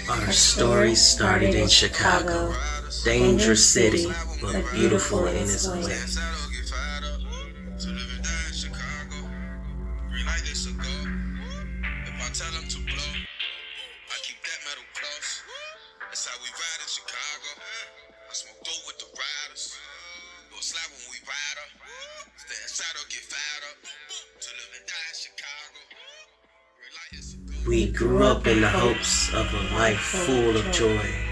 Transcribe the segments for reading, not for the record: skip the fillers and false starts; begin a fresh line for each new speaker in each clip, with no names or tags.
Our story started in Chicago, dangerous city, but beautiful in its way. We grew up in the hopes of a life full of joy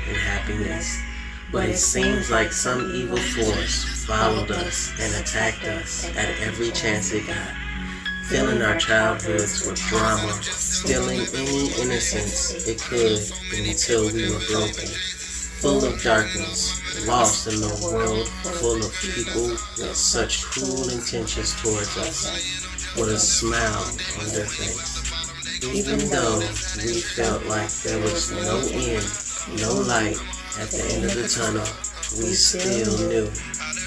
and happiness, but it seems like some evil force followed us and attacked us at every chance it got, filling our childhoods with drama, stealing any innocence it could until we were broken, full of darkness, lost in a world full of people with such cruel intentions towards us, with a smile on their face. Even though we felt like there was no end, no light at the end of the tunnel, we still knew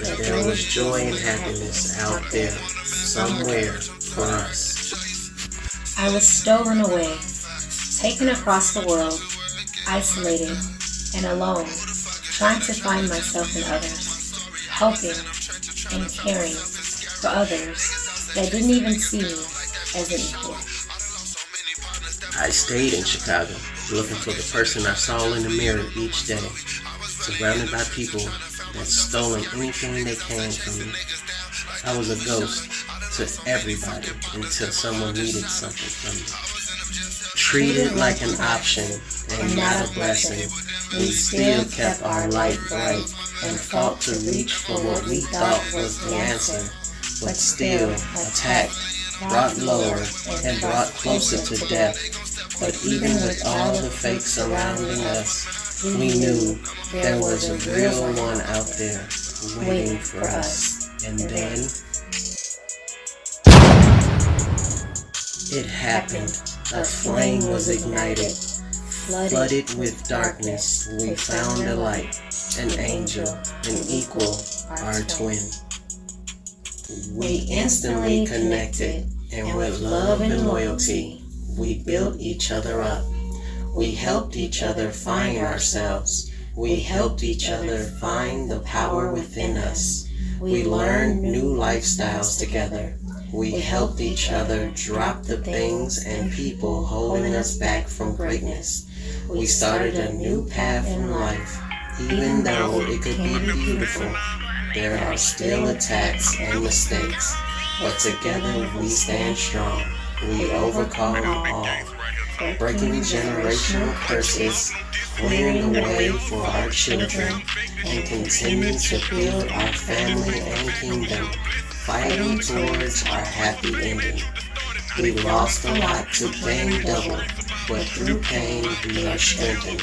that there was joy and happiness out there somewhere for us.
I was stolen away, taken across the world, isolated and alone, trying to find myself in others, helping and caring for others that didn't even see me as an equal.
I stayed in Chicago, looking for the person I saw in the mirror each day, surrounded by people that stolen anything they can from me. I was a ghost to everybody until someone needed something from me. Treated like an option and not a blessing, we still kept our light bright and fought to reach for what we thought was the answer, but still attacked, brought lower, and brought closer to death. But even with all the fake surrounding us, we knew there was a real one out there waiting for us. And then it happened. A flame was ignited. Flooded with darkness, we found a light, an angel, an equal, our twin. We instantly connected, and with love and loyalty, we built each other up. We helped each other find ourselves. We helped each other find the power within us. We learned new lifestyles together. We helped each other drop the things and people holding us back from greatness. We started a new path in life. Even though it could be beautiful, there are still attacks and mistakes. But together we stand strong. We overcome all, breaking generational curses, clearing the way for our children, and continue to build our family and kingdom, fighting towards our happy ending. We lost a lot to gain double, but through pain we are strengthened.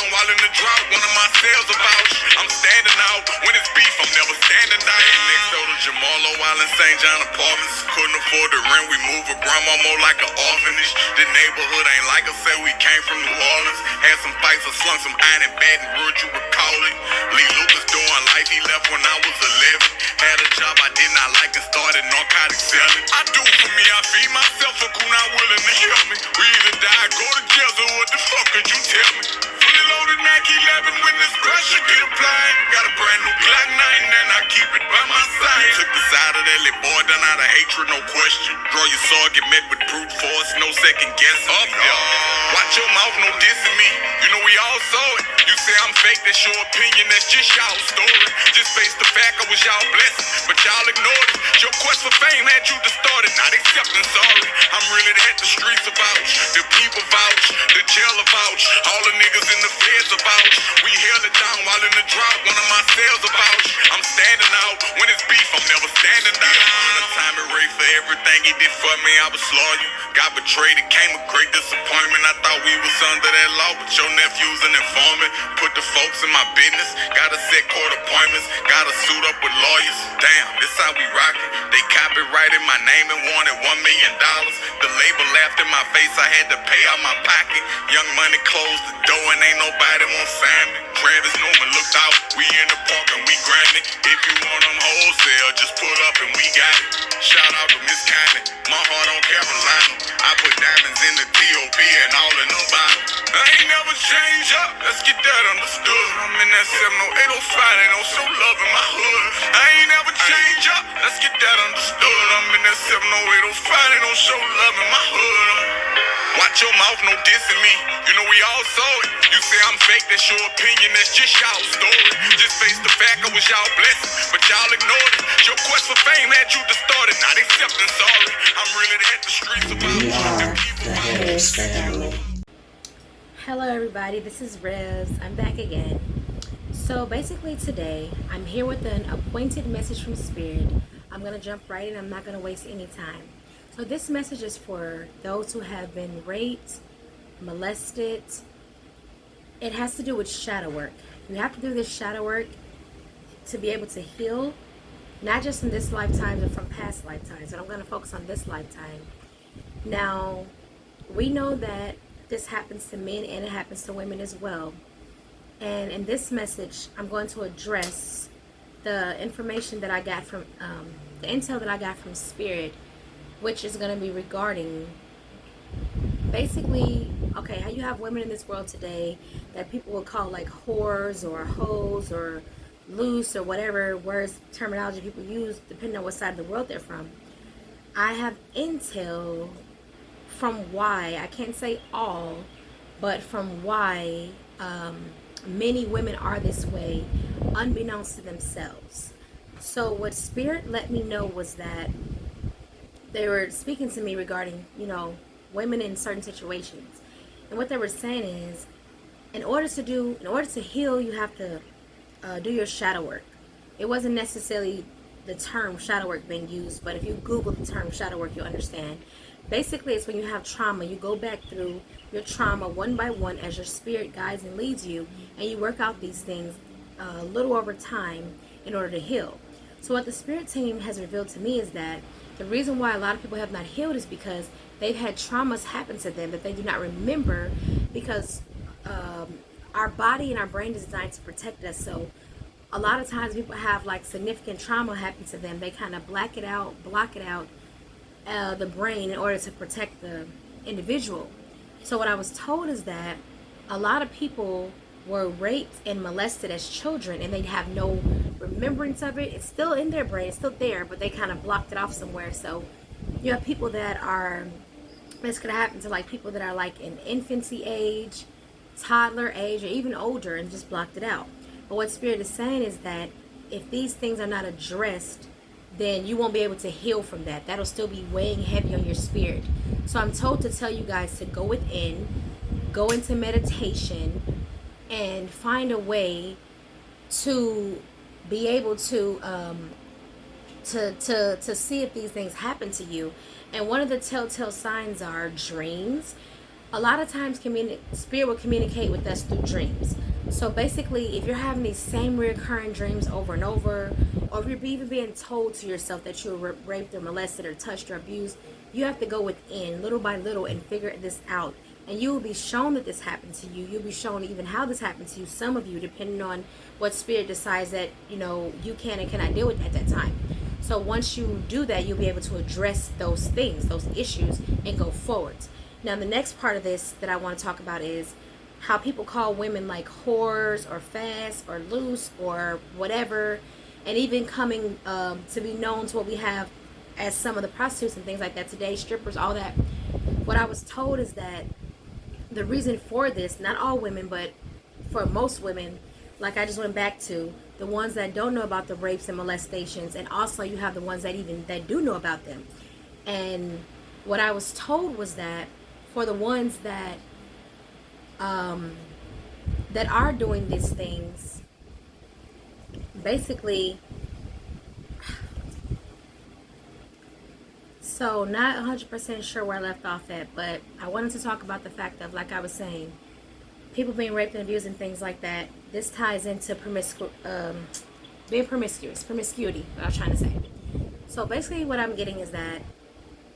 While in the drought, one of my sales about I'm standing out. When it's beef, I'm never standing down. Next door to Jamalo, while in St. John Apartments. Couldn't afford the rent, we moved with grandma more like an orphanage. The neighborhood ain't like I said, we came from New Orleans. Had some fights, I slung some iron in Baton Rouge, you recall it. Lee Lucas doing life, he left when I was 11. Had a job I did not like and started narcotic selling. I do for me, I feed myself, a cool not willing to help me. We either die, go to jail, so what the fuck could you tell me? Fully loaded Mac 11 when this pressure get applied. Got a brand new Glock 9 and I keep it by my side. Took the side of that little boy done out of hatred, no question. Draw your sword, get met with brute force, no second guessing. Up there. Watch your mouth, no dissing me. You know we all saw it. You say I'm fake, that's your opinion, that's just y'all story. Just face the fact I was y'all blessing, but y'all ignored it. Your quest for fame had you distorted, not accepting sorry. I'm really that the streets vouch, the people vouch, the jailer vouch, all the niggas in the feds vouch. We held it down while in the drought, one of my sales vouch. I'm standing out, when it's beef, I'm never standing down. On the time it rate for everything he did for me, I was loyal. Got betrayed, it came a great disappointment. I thought we was under that law, but your nephew's an informant. Put the folks in my business, gotta set court appointments, gotta suit up with lawyers. Damn, this how we rockin'. They copyrighted my name and wanted $1 million. The label laughed in my face, I had to pay out my pocket. Young Money closed the door and ain't nobody want sign me. Travis Newman looked out, we in the park and we grindin'. If you want them wholesale, just pull up and we got it. Shout out to Miss Connie, my heart on Carolina. I put diamonds in the T.O.P. and all in the bottle. I ain't never change up, let's get that understood. I'm in that 70805, they don't show love in my hood. I ain't never change up, let's get that understood. I'm in that 70805, they don't show love in my hood. Watch your mouth, no dissing me. You know we all saw it. You say I'm fake, that's your opinion, that's just y'all story. Just face the fact I was y'all blessing, but y'all ignored it. Your quest for fame had you distorted, not accepting sorry. I'm really at the streets of
We are the Harris family.
Hello everybody, this is Revs. I'm back again. So basically today, I'm here with an appointed message from Spirit. I'm going to jump right in. I'm not going to waste any time. So this message is for those who have been raped, molested. It has to do with shadow work. You have to do this shadow work to be able to heal, not just in this lifetime, but from past lifetimes. And I'm going to focus on this lifetime. Now, we know that this happens to men and it happens to women as well. And in this message, I'm going to address the information that I got from, the intel that I got from Spirit, which is going to be regarding basically, okay, how you have women in this world today that people will call like whores or hoes or loose or whatever words, terminology people use depending on what side of the world they're from. I have intel from why, I can't say all, but from why many women are this way unbeknownst to themselves. So what Spirit let me know was that they were speaking to me regarding, you know, women in certain situations. And what they were saying is, in order to heal, you have to do your shadow work. It wasn't necessarily the term shadow work being used, but if you Google the term shadow work, you'll understand. Basically, it's when you have trauma, you go back through your trauma one by one as your spirit guides and leads you, and you work out these things a little over time in order to heal. So what the Spirit team has revealed to me is that the reason why a lot of people have not healed is because they've had traumas happen to them that they do not remember, because our body and our brain is designed to protect us. So a lot of times people have like significant trauma happen to them. They kind of block it out, the brain in order to protect the individual. So what I was told is that a lot of people were raped and molested as children and they have no remembrance of it. It's still in their brain, it's still there, but they kind of blocked it off somewhere. So you have people that are, this could happen to like people that are like in infancy age, toddler age, or even older, and just blocked it out. But what Spirit is saying is that if these things are not addressed, then you won't be able to heal from that. That'll still be weighing heavy on your spirit. So I'm told to tell you guys to go within, go into meditation, and find a way to be able to see if these things happen to you. And one of the telltale signs are dreams. A lot of times Spirit will communicate with us through dreams. So basically, if you're having these same recurring dreams over and over, or if you're even being told to yourself that you were raped or molested or touched or abused, you have to go within little by little and figure this out. And you will be shown that this happened to you. You'll be shown even how this happened to you, some of you, depending on what Spirit decides that, you know, you can and cannot deal with at that time. So once you do that, you'll be able to address those things, those issues, and go forward. Now, the next part of this that I want to talk about is how people call women like whores or fast or loose or whatever, and even coming to be known to what we have as some of the prostitutes and things like that today, strippers, all that. What I was told is that the reason for this, not all women, but for most women, like I just went back to, the ones that don't know about the rapes and molestations, and also you have the ones that do know about them. And what I was told was that for the ones that that are doing these things, basically, so not 100% sure where I left off at, but I wanted to talk about the fact of, like I was saying, people being raped and abused and things like that. This ties into being promiscuity, what I was trying to say. So basically what I'm getting is that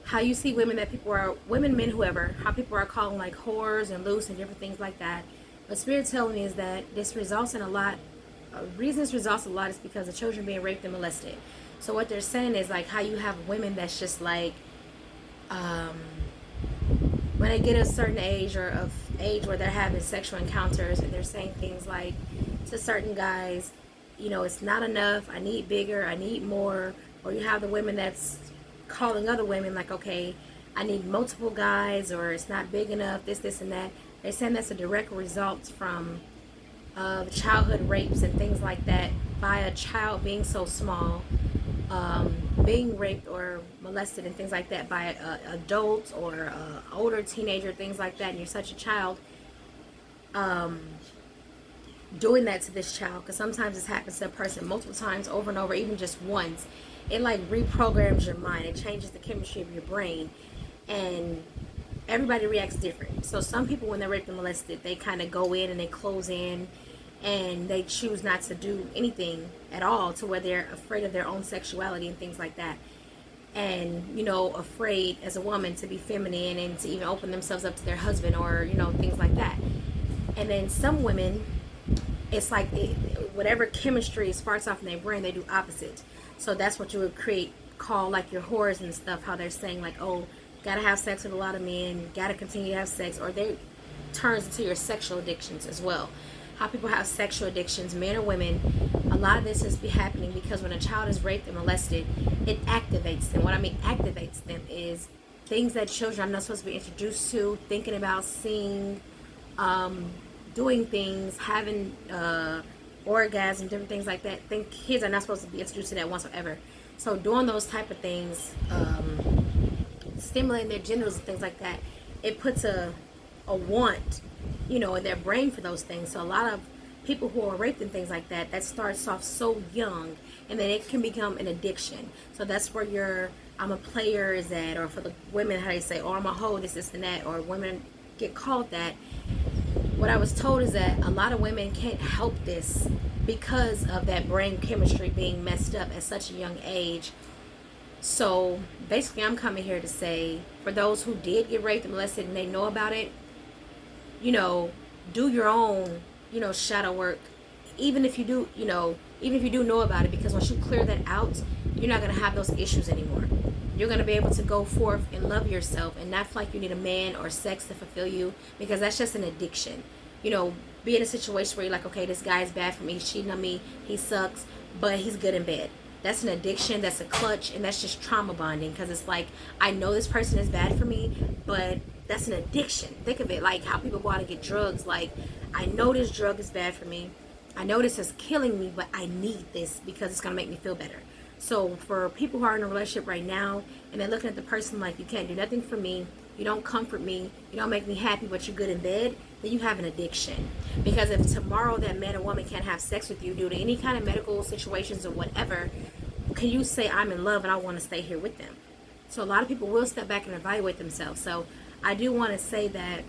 how you see women, that people are, women, men, whoever, how people are calling like whores and loose and different things like that. What Spirit's telling me is that this results in a lot, reason this results a lot is because of children being raped and molested. So what they're saying is like how you have women that's just like, when they get a certain age, or of age where they're having sexual encounters, and they're saying things like to certain guys, you know, it's not enough, I need bigger, I need more. Or you have the women that's calling other women like, okay, I need multiple guys, or it's not big enough, this and that. They're saying that's a direct result from childhood rapes and things like that, by a child being so small, being raped or molested and things like that by adults or older teenager, things like that, and you're such a child, doing that to this child, because sometimes this happens to a person multiple times, over and over, even just once. It like reprograms your mind, it changes the chemistry of your brain, and everybody reacts different. So some people, when they're raped and molested, they kind of go in and they close in, and they choose not to do anything at all, to where they're afraid of their own sexuality and things like that, and, you know, afraid as a woman to be feminine and to even open themselves up to their husband, or, you know, things like that. And then some women, it's like whatever chemistry sparks off in their brain, they do opposite. So that's what you would call like your whores and stuff, how they're saying like, oh, gotta have sex with a lot of men, gotta continue to have sex, or they turns into your sexual addictions as well. How people have sexual addictions, men or women, a lot of this is happening because when a child is raped and molested, it activates them. What I mean activates them is things that children are not supposed to be introduced to, thinking about, seeing, doing things, having orgasm, different things like that. Think kids are not supposed to be introduced to that whatsoever. So doing those type of things, stimulating their genitals and things like that, it puts a want, you know, in their brain for those things. So a lot of people who are raped and things like that, that starts off so young, and then it can become an addiction. So that's where your I'm a player is at, or for the women, how they say, oh, I'm a hoe, this and that, or women get called that. What I was told is that a lot of women can't help this because of that brain chemistry being messed up at such a young age. So basically, I'm coming here to say, for those who did get raped and molested and they know about it, you know, do your own, you know, shadow work. Even if you do, you know, even if you do know about it, because once you clear that out, you're not going to have those issues anymore. You're going to be able to go forth and love yourself and not feel like you need a man or sex to fulfill you, because that's just an addiction. You know, be in a situation where you're like, okay, this guy is bad for me, he's cheating on me, he sucks, but he's good in bed. That's an addiction, that's a clutch, and that's just trauma bonding, because it's like, I know this person is bad for me, but that's an addiction. Think of it like how people go out and get drugs. Like, I know this drug is bad for me, I know this is killing me, but I need this because it's going to make me feel better. So for people who are in a relationship right now, and they're looking at the person like, you can't do nothing for me, you don't comfort me, you don't make me happy, but you're good in bed, then you have an addiction. Because if tomorrow that man or woman can't have sex with you due to any kind of medical situations or whatever, can you say, I'm in love and I want to stay here with them? So a lot of people will step back and evaluate themselves. So I do want to say that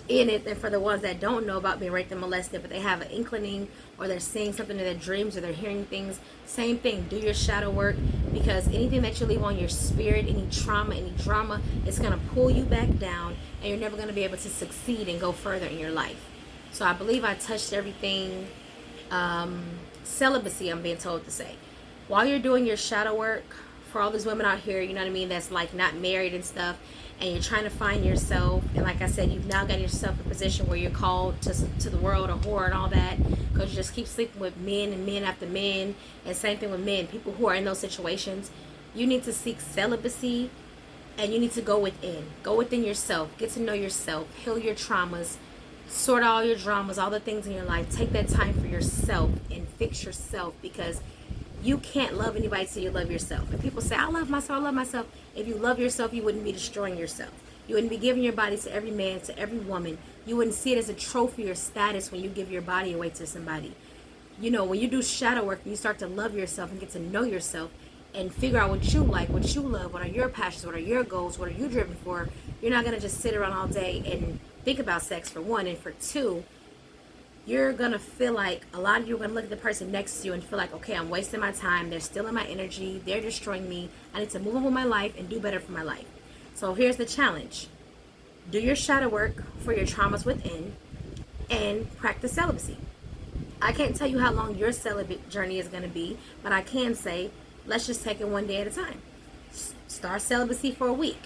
in it, and for the ones that don't know about being raped and molested, but they have an inkling, or they're seeing something in their dreams, or they're hearing things, same thing, do your shadow work, because anything that you leave on your spirit, any trauma, any drama, it's going to pull you back down, and you're never going to be able to succeed and go further in your life. So I believe I touched everything. Celibacy, I'm being told to say, while you're doing your shadow work, for all these women out here, you know what I mean, that's like not married and stuff, and you're trying to find yourself, and like I said, you've now got yourself in a position where you're called to the world, a whore and all that, because you just keep sleeping with men and men after men, and same thing with men, people who are in those situations. You need to seek celibacy, and you need to go within yourself, get to know yourself, heal your traumas, sort out all your dramas, all the things in your life. Take that time for yourself and fix yourself, because you can't love anybody till you love yourself. And people say, I love myself. If you love yourself, you wouldn't be destroying yourself. You wouldn't be giving your body to every man, to every woman. You wouldn't see it as a trophy or status when you give your body away to somebody. You know, when you do shadow work, you start to love yourself and get to know yourself and figure out what you like, what you love, what are your passions, what are your goals, what are you driven for. You're not going to just sit around all day and think about sex, for one, and for two, you're going to feel like, a lot of you are going to look at the person next to you and feel like, okay, I'm wasting my time, they're stealing my energy, they're destroying me, I need to move on with my life and do better for my life. So here's the challenge. Do your shadow work for your traumas within, and practice celibacy. I can't tell you how long your celibate journey is going to be, but I can say, let's just take it one day at a time. Start celibacy for a week,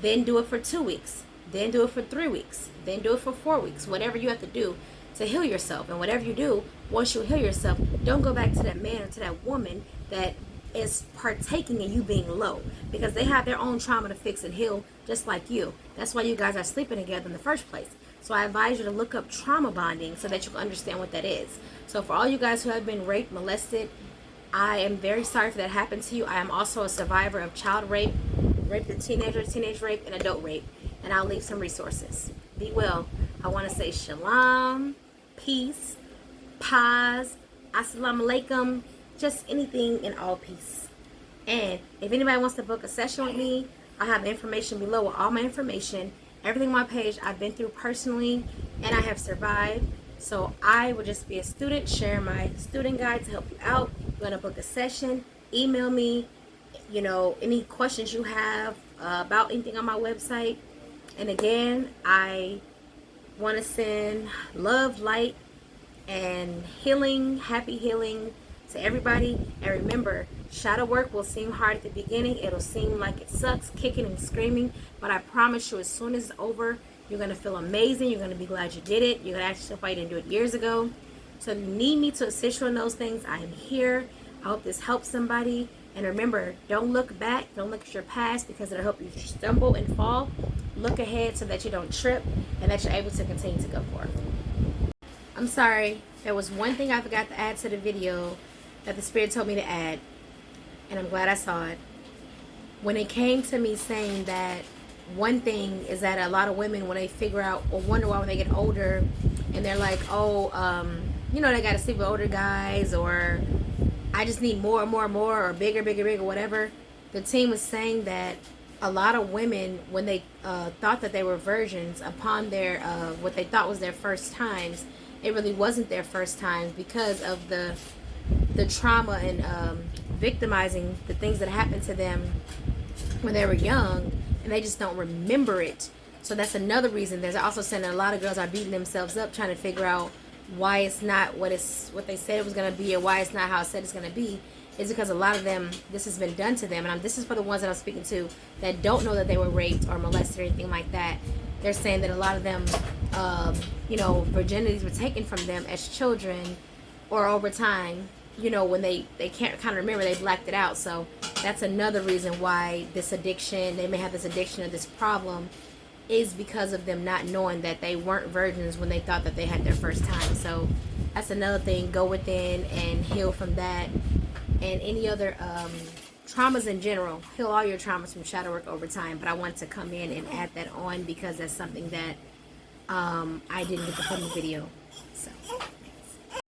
then do it for 2 weeks, then do it for 3 weeks, then do it for 4 weeks, whatever you have to do to heal yourself. And whatever you do, once you heal yourself, don't go back to that man or to that woman that is partaking in you being low, because they have their own trauma to fix and heal just like you. That's why you guys are sleeping together in the first place. So I advise you to look up trauma bonding so that you can understand what that is. So for all you guys who have been raped, molested, I am very sorry for that happened to you. I am also a survivor of child rape, rape to teenager, teenage rape, and adult rape. And I'll leave some resources. Be well. I want to say shalom, peace, paz, assalamu alaikum, just anything in all peace. And if anybody wants to book a session with me, I have information below with all my information. Everything on my page I've been through personally, and I have survived. So I will just be a student, sharing my student guide to help you out. You're going to book a session, email me, you know, any questions you have about anything on my website. And again, I want to send love, light, and healing, happy healing to everybody. And remember, shadow work will seem hard at the beginning. It'll seem like it sucks, kicking and screaming. But I promise you, as soon as it's over, you're going to feel amazing. You're going to be glad you did it. You're going to ask yourself why you didn't do it years ago. So if you need me to assist you in those things, I am here. I hope this helps somebody. And remember, don't look back. Don't look at your past, because it'll help you stumble and fall. Look ahead so that you don't trip and that you're able to continue to go forward. I'm sorry. There was one thing I forgot to add to the video that the Spirit told me to add. And I'm glad I saw it. When it came to me saying that, one thing is that a lot of women, when they figure out or wonder why when they get older and they're like, oh, you know, they got to sleep with older guys, or I just need more and more and more, or bigger, bigger, bigger, whatever. The team was saying that a lot of women, when they thought that they were virgins upon their, what they thought was their first times, it really wasn't their first times, because of the trauma and victimizing, the things that happened to them when they were young, and they just don't remember it. So that's another reason. There's also saying that a lot of girls are beating themselves up trying to figure out why it's not what they said it was going to be, or why it's not how it said it's going to be. Is because a lot of them, this has been done to them. And this is for the ones that I'm speaking to that don't know that they were raped or molested or anything like that. They're saying that a lot of them, you know, virginities were taken from them as children, or over time, you know, when they can't kind of remember, they blacked it out. So that's another reason why this addiction, they may have this addiction or this problem, is because of them not knowing that they weren't virgins when they thought that they had their first time. So that's another thing. Go within and heal from that. And any other traumas in general, heal all your traumas from shadow work over time. But I wanted to come in and add that on, because that's something that I didn't get to put in the video. So